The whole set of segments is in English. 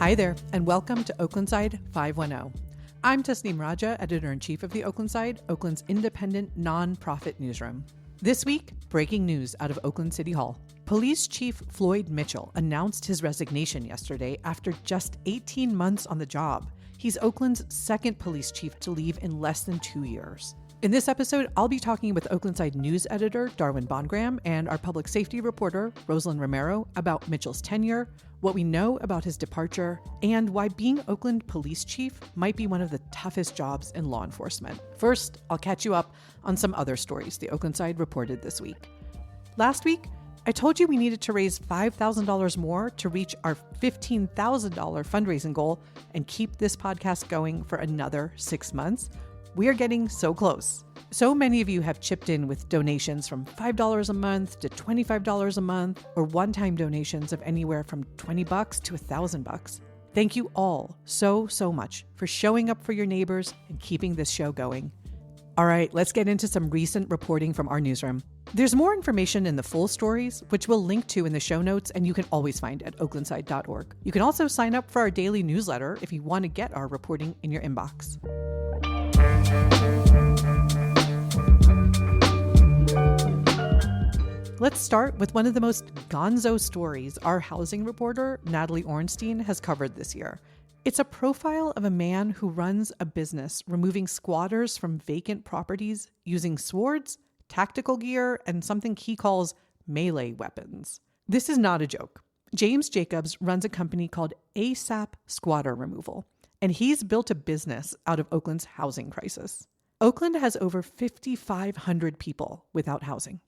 Hi there, and welcome to Oaklandside 510. I'm Tasneem Raja, Editor-in-Chief of the Oaklandside, Oakland's independent, non-profit newsroom. This week, breaking news out of Oakland City Hall. Police Chief Floyd Mitchell announced his resignation yesterday after just 18 months on the job. He's Oakland's second police chief to leave in less than 2 years. In this episode, I'll be talking with Oaklandside news editor Darwin BondGraham and our public safety reporter Roselyn Romero about Mitchell's tenure, what we know about his departure, and why being Oakland police chief might be one of the toughest jobs in law enforcement. First, I'll catch you up on some other stories the Oaklandside reported this week. Last week, I told you we needed to raise $5,000 more to reach our $15,000 fundraising goal and keep this podcast going for another 6 months. We are getting so close. So many of you have chipped in with donations from $5 a month to $25 a month, or one-time donations of anywhere from $20 to $1,000. Thank you all so much for showing up for your neighbors and keeping this show going. All right, let's get into some recent reporting from our newsroom. There's more information in the full stories, which we'll link to in the show notes, and you can always find at oaklandside.org. You can also sign up for our daily newsletter if you want to get our reporting in your inbox. Let's start with one of the most gonzo stories our housing reporter, Natalie Ornstein, has covered this year. It's a profile of a man who runs a business removing squatters from vacant properties using swords, tactical gear, and something he calls melee weapons. This is not a joke. James Jacobs runs a company called ASAP Squatter Removal, and he's built a business out of Oakland's housing crisis. Oakland has over 5,500 people without housing.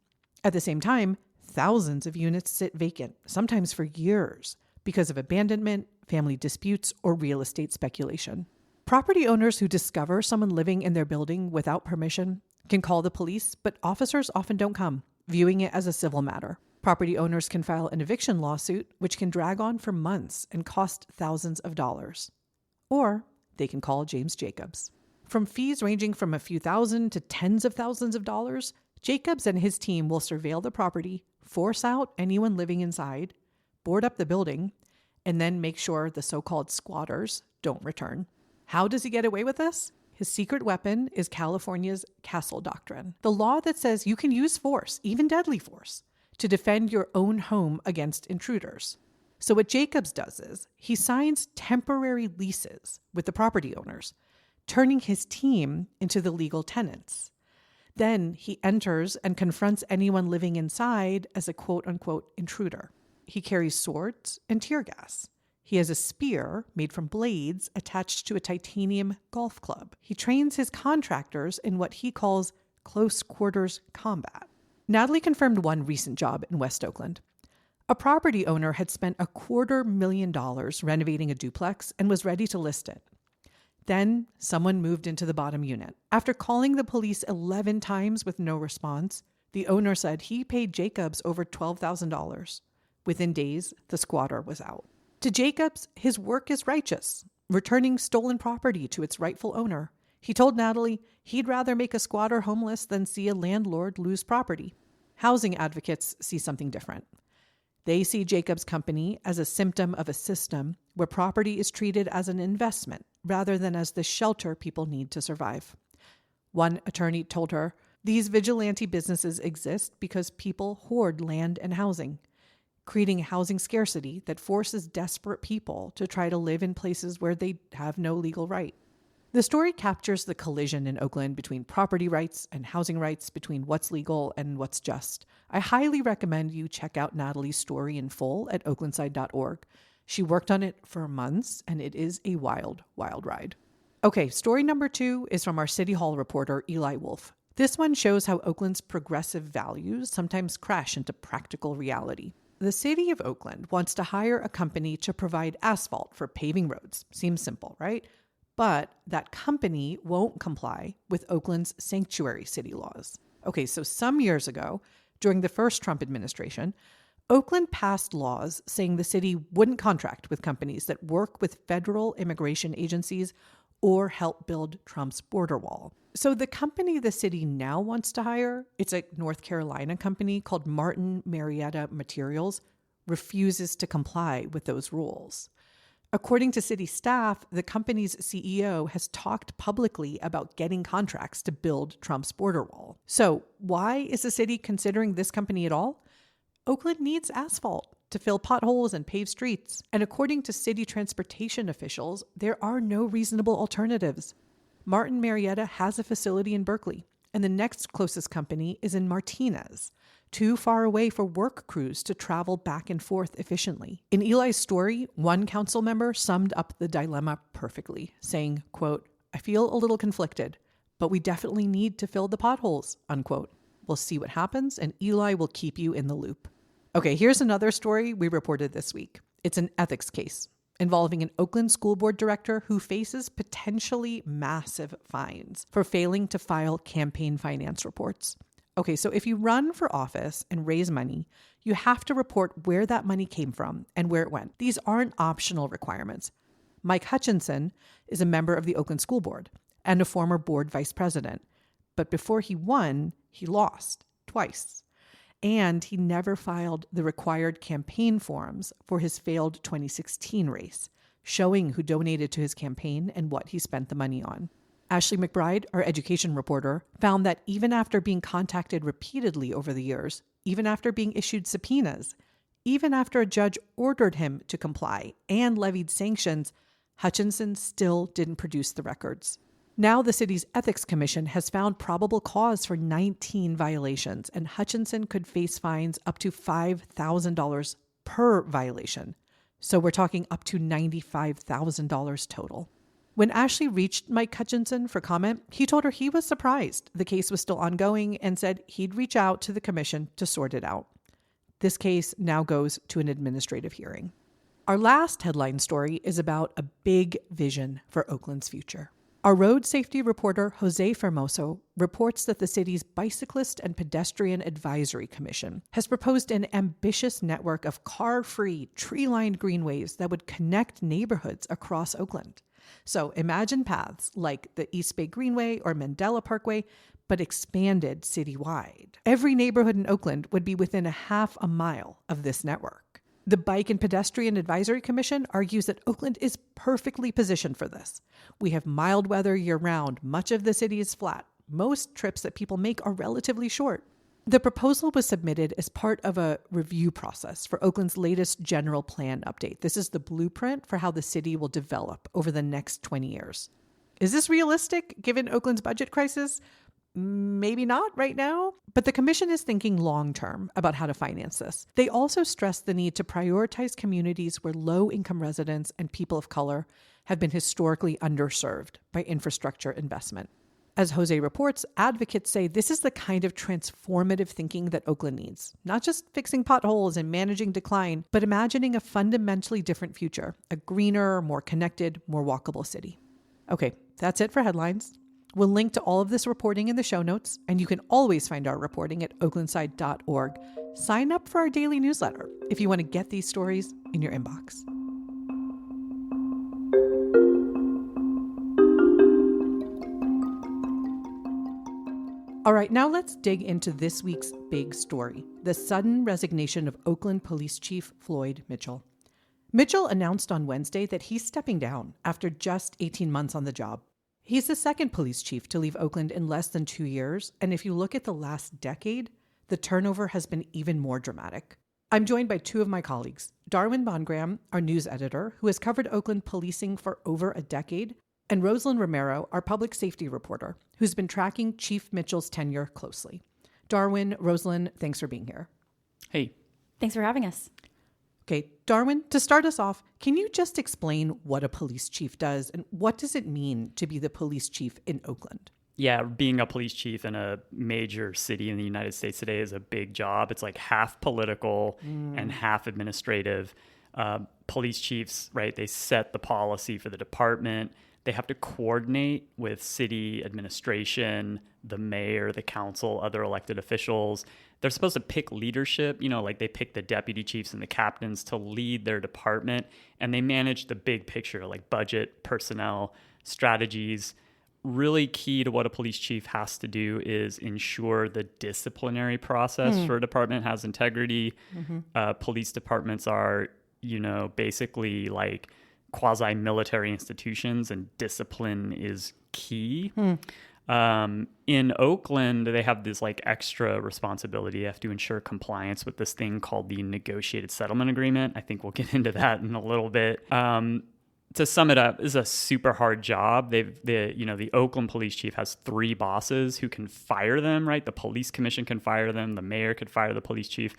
At the same time, thousands of units sit vacant, sometimes for years, because of abandonment, family disputes, or real estate speculation. Property owners who discover someone living in their building without permission can call the police, but officers often don't come, viewing it as a civil matter. Property owners can file an eviction lawsuit, which can drag on for months and cost thousands of dollars. Or they can call James Jacobs. From fees ranging from a few thousand to tens of thousands of dollars, Jacobs and his team will surveil the property, force out anyone living inside, board up the building, and then make sure the so-called squatters don't return. How does he get away with this? His secret weapon is California's castle doctrine, the law that says you can use force, even deadly force, to defend your own home against intruders. So what Jacobs does is he signs temporary leases with the property owners, turning his team into the legal tenants. Then he enters and confronts anyone living inside as a quote-unquote intruder. He carries swords and tear gas. He has a spear made from blades attached to a titanium golf club. He trains his contractors in what he calls close quarters combat. Natalie confirmed one recent job in West Oakland. A property owner had spent $250,000 renovating a duplex and was ready to list it. Then someone moved into the bottom unit. After calling the police 11 times with no response, the owner said he paid Jacobs over $12,000. Within days, the squatter was out. To Jacobs, his work is righteous, returning stolen property to its rightful owner. He told Natalie he'd rather make a squatter homeless than see a landlord lose property. Housing advocates see something different. They see Jacobs' company as a symptom of a system where property is treated as an investment rather than as the shelter people need to survive. One attorney told her, "These vigilante businesses exist because people hoard land and housing, creating housing scarcity that forces desperate people to try to live in places where they have no legal right." The story captures the collision in Oakland between property rights and housing rights, between what's legal and what's just. I highly recommend you check out Natalie's story in full at oaklandside.org. She worked on it for months, and it is a wild, wild ride. Okay, story number 2 is from our City Hall reporter, Eli Wolf. This one shows how Oakland's progressive values sometimes crash into practical reality. The city of Oakland wants to hire a company to provide asphalt for paving roads. Seems simple, right? But that company won't comply with Oakland's sanctuary city laws. Okay, so some years ago, during the first Trump administration, Oakland passed laws saying the city wouldn't contract with companies that work with federal immigration agencies or help build Trump's border wall. So the company the city now wants to hire, it's a North Carolina company called Martin Marietta Materials, refuses to comply with those rules. According to city staff, the company's CEO has talked publicly about getting contracts to build Trump's border wall. So why is the city considering this company at all? Oakland needs asphalt to fill potholes and pave streets. And according to city transportation officials, there are no reasonable alternatives. Martin Marietta has a facility in Berkeley, and the next closest company is in Martinez, too far away for work crews to travel back and forth efficiently. In Eli's story, one council member summed up the dilemma perfectly, saying, quote, "I feel a little conflicted, but we definitely need to fill the potholes," unquote. We'll see what happens, and Eli will keep you in the loop. Okay, here's another story we reported this week. It's an ethics case involving an Oakland school board director who faces potentially massive fines for failing to file campaign finance reports. Okay, so if you run for office and raise money, you have to report where that money came from and where it went. These aren't optional requirements. Mike Hutchinson is a member of the Oakland School Board and a former board vice president. But before he won, he lost twice. And he never filed the required campaign forms for his failed 2016 race, showing who donated to his campaign and what he spent the money on. Ashley McBride, our education reporter, found that even after being contacted repeatedly over the years, even after being issued subpoenas, even after a judge ordered him to comply and levied sanctions, Hutchinson still didn't produce the records. Now the city's ethics commission has found probable cause for 19 violations, and Hutchinson could face fines up to $5,000 per violation. So we're talking up to $95,000 total. When Ashley reached Mike Hutchinson for comment, he told her he was surprised the case was still ongoing and said he'd reach out to the commission to sort it out. This case now goes to an administrative hearing. Our last headline story is about a big vision for Oakland's future. Our road safety reporter, Jose Fermoso, reports that the city's Bicyclist and Pedestrian Advisory Commission has proposed an ambitious network of car-free, tree-lined greenways that would connect neighborhoods across Oakland. So imagine paths like the East Bay Greenway or Mandela Parkway, but expanded citywide. Every neighborhood in Oakland would be within a half a mile of this network. The Bike and Pedestrian Advisory Commission argues that Oakland is perfectly positioned for this. We have mild weather year-round. Much of the city is flat. Most trips that people make are relatively short. The proposal was submitted as part of a review process for Oakland's latest general plan update. This is the blueprint for how the city will develop over the next 20 years. Is this realistic given Oakland's budget crisis? Maybe not right now, but the commission is thinking long-term about how to finance this. They also stress the need to prioritize communities where low-income residents and people of color have been historically underserved by infrastructure investment. As Jose reports, advocates say this is the kind of transformative thinking that Oakland needs. Not just fixing potholes and managing decline, but imagining a fundamentally different future, a greener, more connected, more walkable city. Okay, that's it for headlines. We'll link to all of this reporting in the show notes, and you can always find our reporting at oaklandside.org. Sign up for our daily newsletter if you want to get these stories in your inbox. All right, now let's dig into this week's big story, the sudden resignation of Oakland Police Chief Floyd Mitchell. Mitchell announced on Wednesday that he's stepping down after just 18 months on the job. He's the second police chief to leave Oakland in less than 2 years, and if you look at the last decade, the turnover has been even more dramatic. I'm joined by two of my colleagues, Darwin BondGraham, our news editor, who has covered Oakland policing for over a decade, and Roselyn Romero, our public safety reporter, who's been tracking Chief Mitchell's tenure closely. Darwin, Roselyn, thanks for being here. Hey. Thanks for having us. Okay, Darwin, to start us off, can you just explain what a police chief does and what does it mean to be the police chief in Oakland? Yeah, being a police chief in a major city in the United States today is a big job. It's like half political and half administrative. Police chiefs, right, they set the policy for the department. They have to coordinate with city administration, the mayor, the council, other elected officials. They're supposed to pick leadership, like they pick the deputy chiefs and the captains to lead their department, and they manage the big picture, like budget, personnel, strategies. Really key to what a police chief has to do is ensure the disciplinary process for a department has integrity. Police departments are, basically like quasi-military institutions, and discipline is key. In Oakland, they have this like extra responsibility. They have to ensure compliance with this thing called the negotiated settlement agreement. I think we'll get into that in a little bit. To sum it up, is a super hard job. The Oakland police chief has 3 bosses who can fire them, right? The police commission can fire them. The mayor could fire the police chief.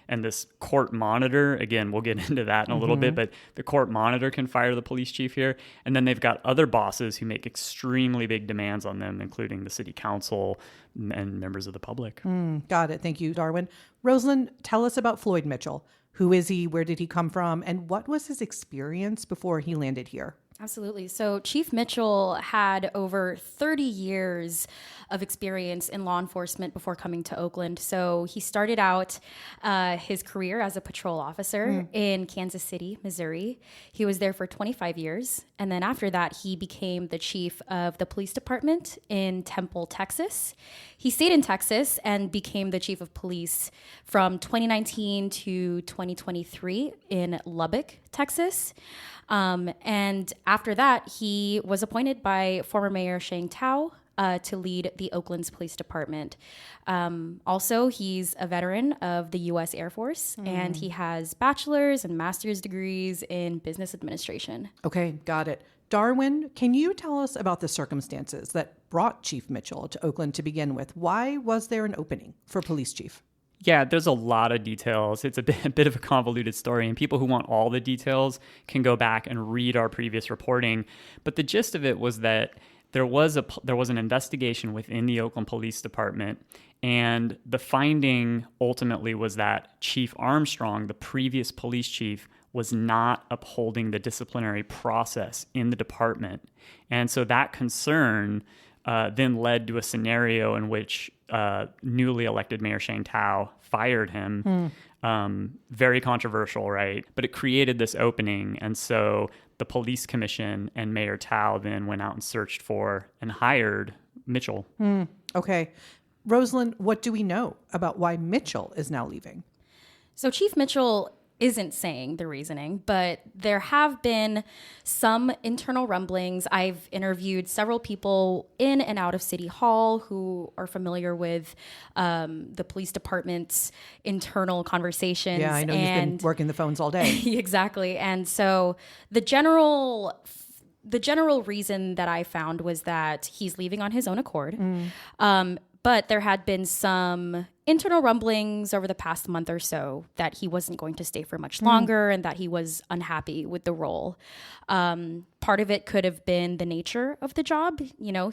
And this court monitor, again, we'll get into that in a little bit, but the court monitor can fire the police chief here. And then they've got other bosses who make extremely big demands on them, including the city council and members of the public. Got it. Thank you, Darwin. Roselyn, tell us about Floyd Mitchell. Who is he? Where did he come from? And what was his experience before he landed here? Absolutely. So Chief Mitchell had over 30 years of experience in law enforcement before coming to Oakland. So he started out his career as a patrol officer in Kansas City, Missouri. He was there for 25 years. And then after that, he became the chief of the police department in Temple, Texas. He stayed in Texas and became the chief of police from 2019 to 2023 in Lubbock, Texas. And after that, he was appointed by former Mayor Sheng Tao to lead the Oakland's police department. Also, he's a veteran of the U.S. Air Force, and he has bachelor's and master's degrees in business administration. Okay, got it. Darwin, can you tell us about the circumstances that brought Chief Mitchell to Oakland to begin with? Why was there an opening for police chief? Yeah, there's a lot of details. It's a bit of a convoluted story, and people who want all the details can go back and read our previous reporting. But the gist of it was that there was an investigation within the Oakland Police Department, and the finding ultimately was that Chief Armstrong, the previous police chief, was not upholding the disciplinary process in the department. And so that concern then led to a scenario in which newly elected Mayor Sheng Tao fired him. Very controversial, right? But it created this opening. And so the police commission and Mayor Tao then went out and searched for and hired Mitchell. Okay. Roselyn, what do we know about why Mitchell is now leaving? So Chief Mitchell isn't saying the reasoning, but there have been some internal rumblings. I've interviewed several people in and out of City Hall who are familiar with the police department's internal conversations. Yeah, I know you've been working the phones all day. Exactly. And so the general reason that I found was that he's leaving on his own accord. But there had been some internal rumblings over the past month or so that he wasn't going to stay for much longer and that he was unhappy with the role. Part of it could have been the nature of the job. You know,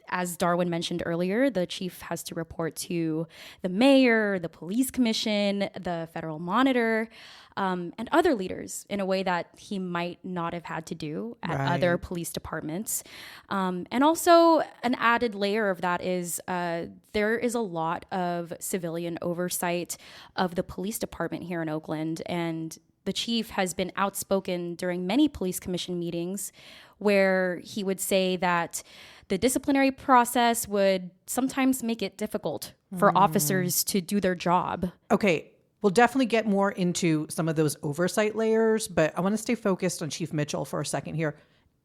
as Darwin mentioned earlier, the chief has to report to the mayor, the police commission, the federal monitor, and other leaders in a way that he might not have had to do at other police departments. And also an added layer of that is there is a lot of civilian oversight of the police department here in Oakland, and the chief has been outspoken during many police commission meetings where he would say that the disciplinary process would sometimes make it difficult for officers to do their job. Okay, we'll definitely get more into some of those oversight layers, but I want to stay focused on Chief Mitchell for a second here.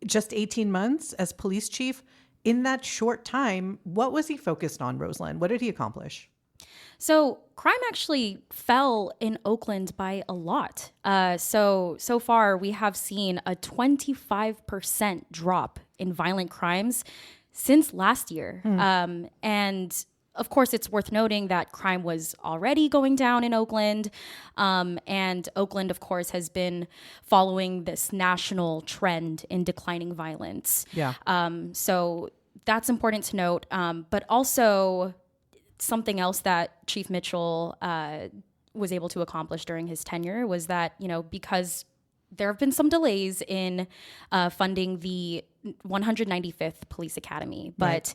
Just 18 months as police chief. In that short time, what was he focused on, Roselyn? What did he accomplish? So crime actually fell in Oakland by a lot. So far, we have seen a 25% drop in violent crimes since last year. And of course, it's worth noting that crime was already going down in Oakland. And Oakland, of course, has been following this national trend in declining violence. Yeah. So that's important to note. But also something else that Chief Mitchell was able to accomplish during his tenure was that, you know, because there have been some delays in funding the 195th Police Academy, but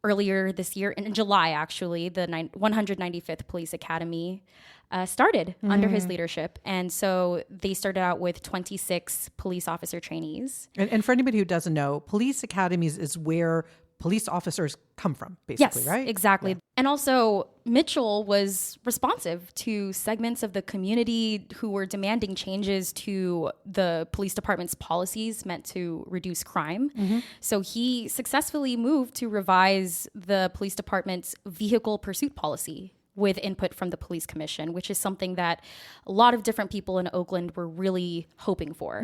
earlier this year, in July actually, the 195th Police Academy started under his leadership. And so they started out with 26 police officer trainees. And for anybody who doesn't know, police academies is where police officers come from, basically, yes, right? Exactly. Yeah. And also, Mitchell was responsive to segments of the community who were demanding changes to the police department's policies meant to reduce crime. Mm-hmm. So he successfully moved to revise the police department's vehicle pursuit policy with input from the police commission, which is something that a lot of different people in Oakland were really hoping for.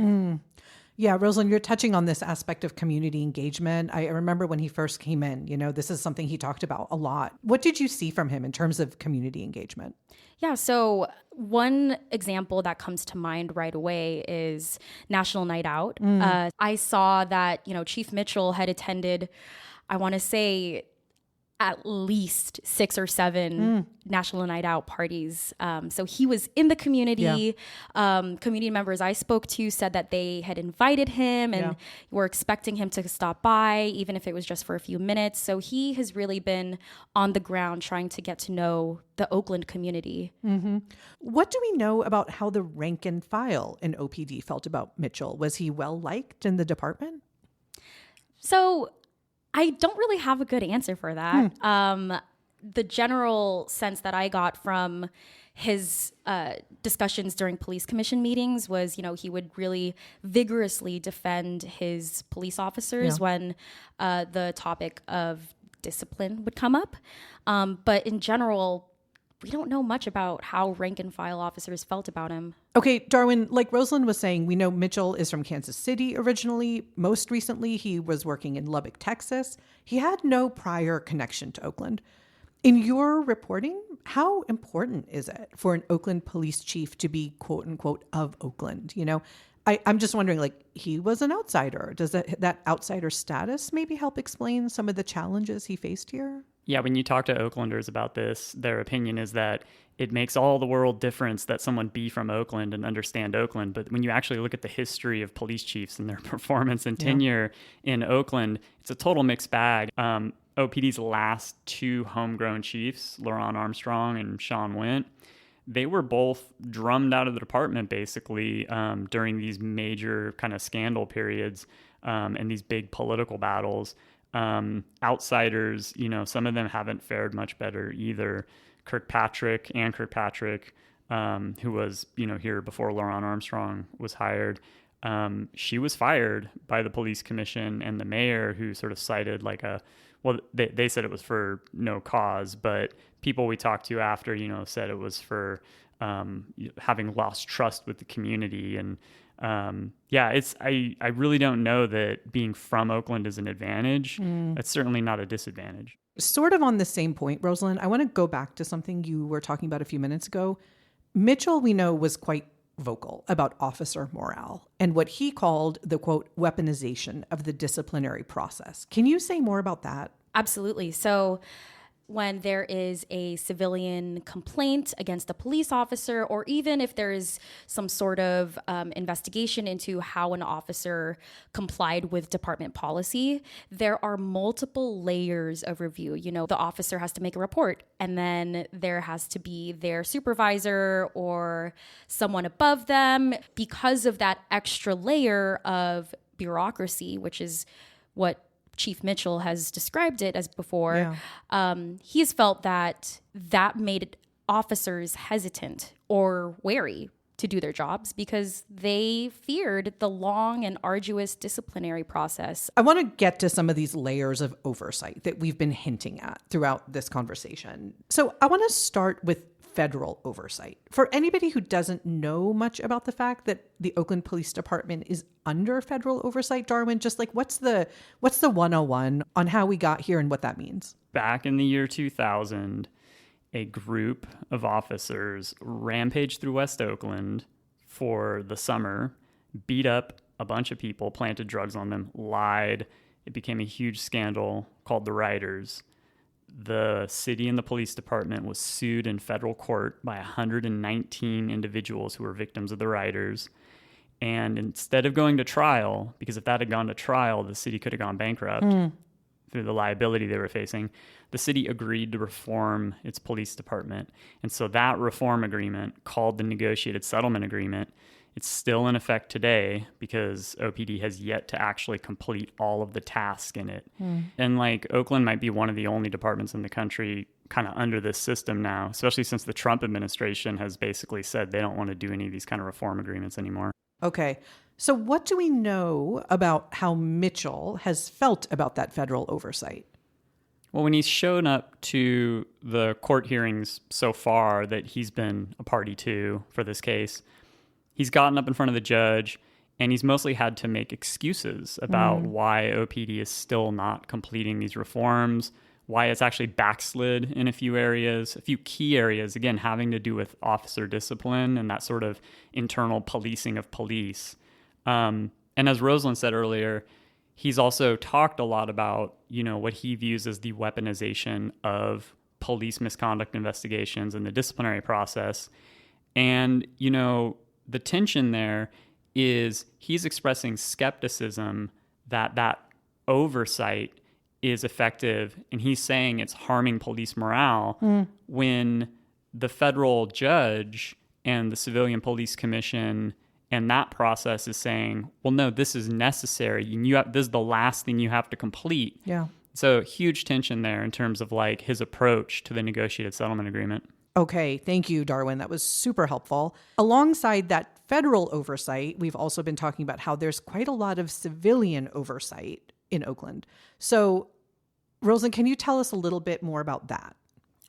Yeah, Roselyn, you're touching on this aspect of community engagement. I remember when he first came in, this is something he talked about a lot. What did you see from him in terms of community engagement? Yeah, so one example that comes to mind right away is National Night Out. I saw that, Chief Mitchell had attended, I want to say, at least 6 or 7 National Night Out parties. So he was in the community. Yeah. Community members I spoke to said that they had invited him and were expecting him to stop by, even if it was just for a few minutes. So he has really been on the ground trying to get to know the Oakland community. Mm-hmm. What do we know about how the rank and file in OPD felt about Mitchell? Was he well liked in the department? So I don't really have a good answer for that. The general sense that I got from his discussions during police commission meetings was, he would really vigorously defend his police officers when the topic of discipline would come up. But in general, we don't know much about how rank and file officers felt about him. Okay, Darwin, like Roselyn was saying, we know Mitchell is from Kansas City originally. Most recently, he was working in Lubbock, Texas. He had no prior connection to Oakland. In your reporting, how important is it for an Oakland police chief to be, quote unquote, of Oakland? I'm just wondering, he was an outsider. Does that outsider status maybe help explain some of the challenges he faced here? Yeah, when you talk to Oaklanders about this, their opinion is that it makes all the world difference that someone be from Oakland and understand Oakland. But when you actually look at the history of police chiefs and their performance and tenure in Oakland, it's a total mixed bag. OPD's last 2 homegrown chiefs, Laron Armstrong and Sean Wint, they were both drummed out of the department basically during these major kind of scandal periods and these big political battles. Outsiders, some of them haven't fared much better either. Kirkpatrick, who was, here before Laron Armstrong was hired, she was fired by the police commission and the mayor, who sort of cited they said it was for no cause, but people we talked to after, said it was for having lost trust with the community. And I really don't know that being from Oakland is an advantage. It's certainly not a disadvantage. Sort of on the same point, Roselyn, I want to go back to something you were talking about a few minutes ago. Mitchell, we know, was quite vocal about officer morale and what he called the, quote, weaponization of the disciplinary process. Can you say more about that? Absolutely. So when there is a civilian complaint against a police officer, or even if there is some sort of investigation into how an officer complied with department policy, there are multiple layers of review. The officer has to make a report, and then there has to be their supervisor or someone above them. Because of that extra layer of bureaucracy, which is what Chief Mitchell has described it as before, he has felt that made officers hesitant or wary to do their jobs because they feared the long and arduous disciplinary process. I want to get to some of these layers of oversight that we've been hinting at throughout this conversation. So I want to start with federal oversight. For anybody who doesn't know much about the fact that the Oakland Police Department is under federal oversight, Darwin, just what's the 101 on how we got here and what that means? Back in the year 2000, a group of officers rampaged through West Oakland for the summer, beat up a bunch of people, planted drugs on them, lied. It became a huge scandal called the Riders. The city and the police department was sued in federal court by 119 individuals who were victims of the Riders. And instead of going to trial, because if that had gone to trial, the city could have gone bankrupt through the liability they were facing, the city agreed to reform its police department. And so that reform agreement, called the negotiated settlement agreement, It's still in effect today because OPD has yet to actually complete all of the tasks in it. And like Oakland might be one of the only departments in the country kind of under this system now, especially since the Trump administration has basically said they don't want to do any of these kind of reform agreements anymore. Okay. So what do we know about how Mitchell has felt about that federal oversight? Well, when he's shown up to the court hearings so far that he's been a party to for this case, he's gotten up in front of the judge and he's mostly had to make excuses about why OPD is still not completing these reforms, why it's actually backslid in a few areas, a few key areas, again, having to do with officer discipline and that sort of internal policing of police. And as Roselyn said earlier, he's also talked a lot about, what he views as the weaponization of police misconduct investigations and the disciplinary process. And, the tension there is he's expressing skepticism that that oversight is effective, and he's saying it's harming police morale when the federal judge and the Civilian Police Commission and that process is saying, well, no, this is necessary. This is the last thing you have to complete. Yeah. So huge tension there in terms of like his approach to the negotiated settlement agreement. Okay, thank you, Darwin. That was super helpful. Alongside that federal oversight, we've also been talking about how there's quite a lot of civilian oversight in Oakland. So, Roselyn, can you tell us a little bit more about that?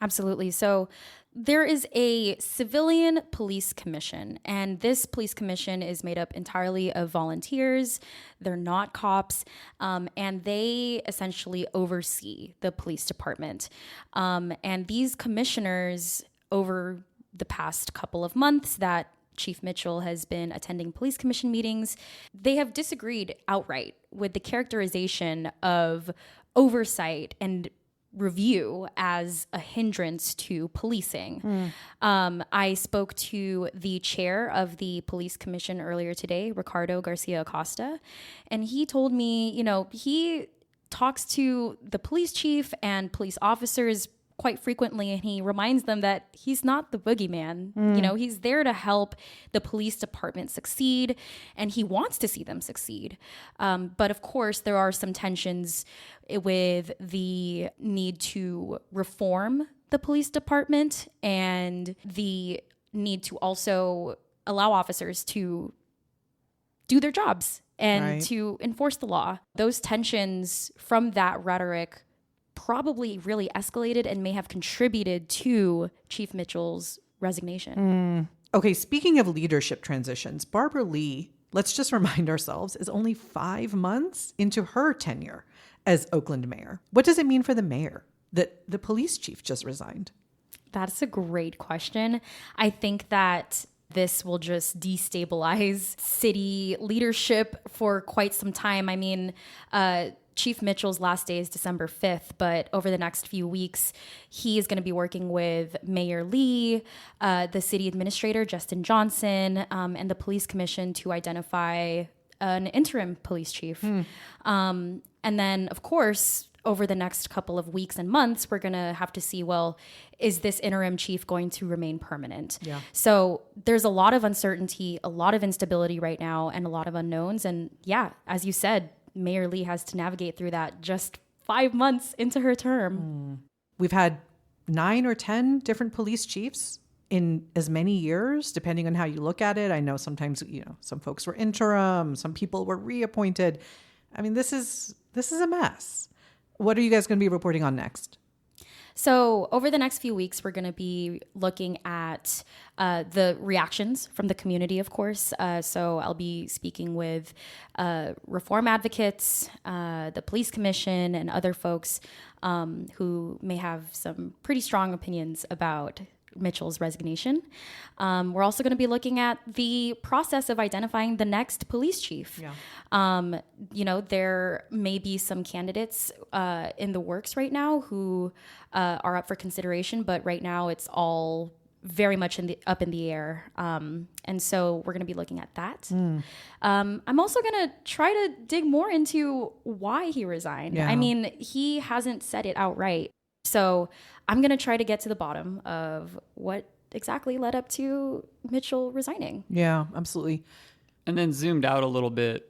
Absolutely. So there is a civilian police commission, and this police commission is made up entirely of volunteers. They're not cops, and they essentially oversee the police department. And these commissioners, over the past couple of months that Chief Mitchell has been attending police commission meetings, they have disagreed outright with the characterization of oversight and review as a hindrance to policing. I spoke to the chair of the police commission earlier today, Ricardo Garcia Acosta, and he told me, he talks to the police chief and police officers quite frequently, and he reminds them that he's not the boogeyman. He's there to help the police department succeed, and he wants to see them succeed. But of course, there are some tensions with the need to reform the police department and the need to also allow officers to do their jobs and to enforce the law. Those tensions from that rhetoric probably really escalated and may have contributed to Chief Mitchell's resignation. Okay, speaking of leadership transitions, Barbara Lee, let's just remind ourselves, is only 5 months into her tenure as Oakland mayor. What does it mean for the mayor that the police chief just resigned? That's a great question. I think that this will just destabilize city leadership for quite some time. I mean, Chief Mitchell's last day is December 5th, but over the next few weeks, he is going to be working with Mayor Lee, the city administrator, Justin Johnson, and the police commission to identify an interim police chief. And then, of course, over the next couple of weeks and months, we're going to have to see, well, is this interim chief going to remain permanent? Yeah. So there's a lot of uncertainty, a lot of instability right now, and a lot of unknowns. And yeah, as you said, Mayor Lee has to navigate through that just 5 months into her term. We've had 9 or 10 different police chiefs in as many years, depending on how you look at it. I know sometimes, some folks were interim, some people were reappointed. I mean, this is a mess. What are you guys going to be reporting on next? So over the next few weeks, we're going to be looking at the reactions from the community, of course. So I'll be speaking with reform advocates, the police commission, and other folks who may have some pretty strong opinions about Mitchell's resignation. We're also going to be looking at the process of identifying the next police chief. Yeah. There may be some candidates in the works right now who are up for consideration, but right now it's all very much up in the air. And so we're going to be looking at that. I'm also going to try to dig more into why he resigned. Yeah. I mean, he hasn't said it outright. So I'm going to try to get to the bottom of what exactly led up to Mitchell resigning. Yeah, absolutely. And then zoomed out a little bit,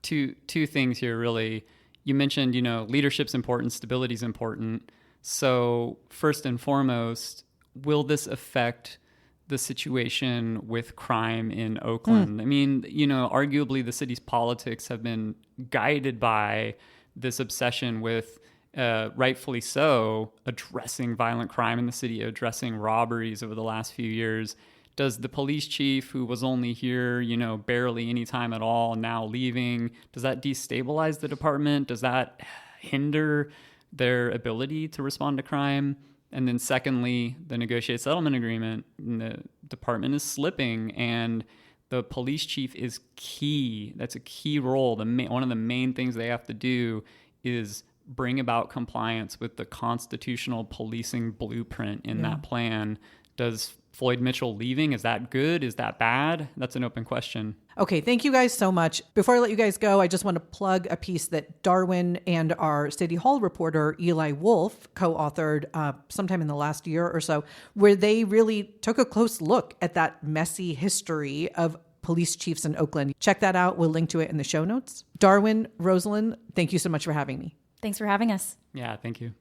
two things here, really. You mentioned, leadership's important, stability's important. So first and foremost, will this affect the situation with crime in Oakland? I mean, arguably the city's politics have been guided by this obsession with, rightfully so, addressing violent crime in the city, addressing robberies over the last few years. Does the police chief, who was only here, barely any time at all, now leaving, does that destabilize the department? Does that hinder their ability to respond to crime? And then secondly, the negotiated settlement agreement, the department is slipping, and the police chief is key. That's a key role. One of the main things they have to do is bring about compliance with the constitutional policing blueprint in that plan. Does Floyd Mitchell leaving, is that good? Is that bad? That's an open question. Okay, thank you guys so much. Before I let you guys go, I just want to plug a piece that Darwin and our City Hall reporter, Eli Wolf, co-authored sometime in the last year or so, where they really took a close look at that messy history of police chiefs in Oakland. Check that out. We'll link to it in the show notes. Darwin, Roselyn, thank you so much for having me. Thanks for having us. Yeah, thank you.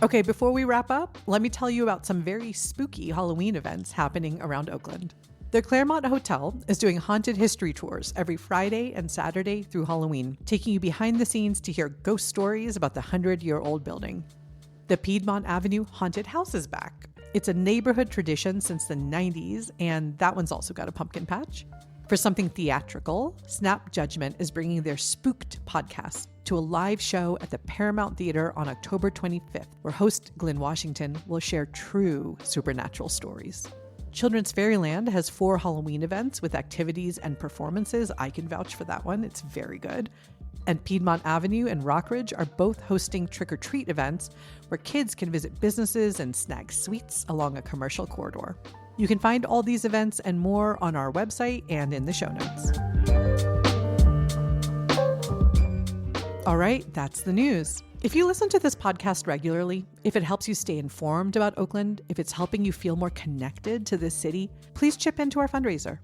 Okay, before we wrap up, let me tell you about some very spooky Halloween events happening around Oakland. The Claremont Hotel is doing haunted history tours every Friday and Saturday through Halloween, taking you behind the scenes to hear ghost stories about the 100-year-old building. The Piedmont Avenue Haunted House is back. It's a neighborhood tradition since the 90s, and that one's also got a pumpkin patch. For something theatrical, Snap Judgment is bringing their Spooked podcast to a live show at the Paramount Theater on October 25th, where host Glenn Washington will share true supernatural stories. Children's Fairyland has 4 Halloween events with activities and performances. I can vouch for that one. It's very good. And Piedmont Avenue and Rockridge are both hosting trick-or-treat events where kids can visit businesses and snag sweets along a commercial corridor. You can find all these events and more on our website and in the show notes. All right, that's the news. If you listen to this podcast regularly, if it helps you stay informed about Oakland, if it's helping you feel more connected to this city, please chip into our fundraiser.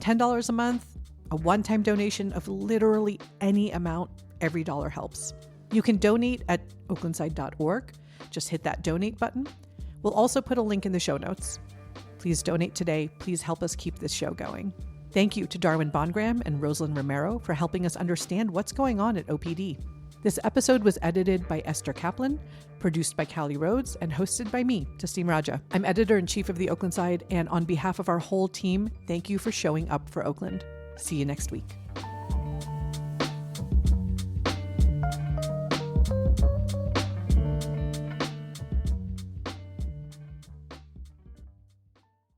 $10 a month, a one-time donation of literally any amount, every dollar helps. You can donate at oaklandside.org. Just hit that donate button. We'll also put a link in the show notes. Please donate today. Please help us keep this show going. Thank you to Darwin BondGraham and Roselyn Romero for helping us understand what's going on at OPD. This episode was edited by Esther Kaplan, produced by Callie Rhodes, and hosted by me, Tasim Raja. I'm editor-in-chief of the Oaklandside, and on behalf of our whole team, thank you for showing up for Oakland. See you next week.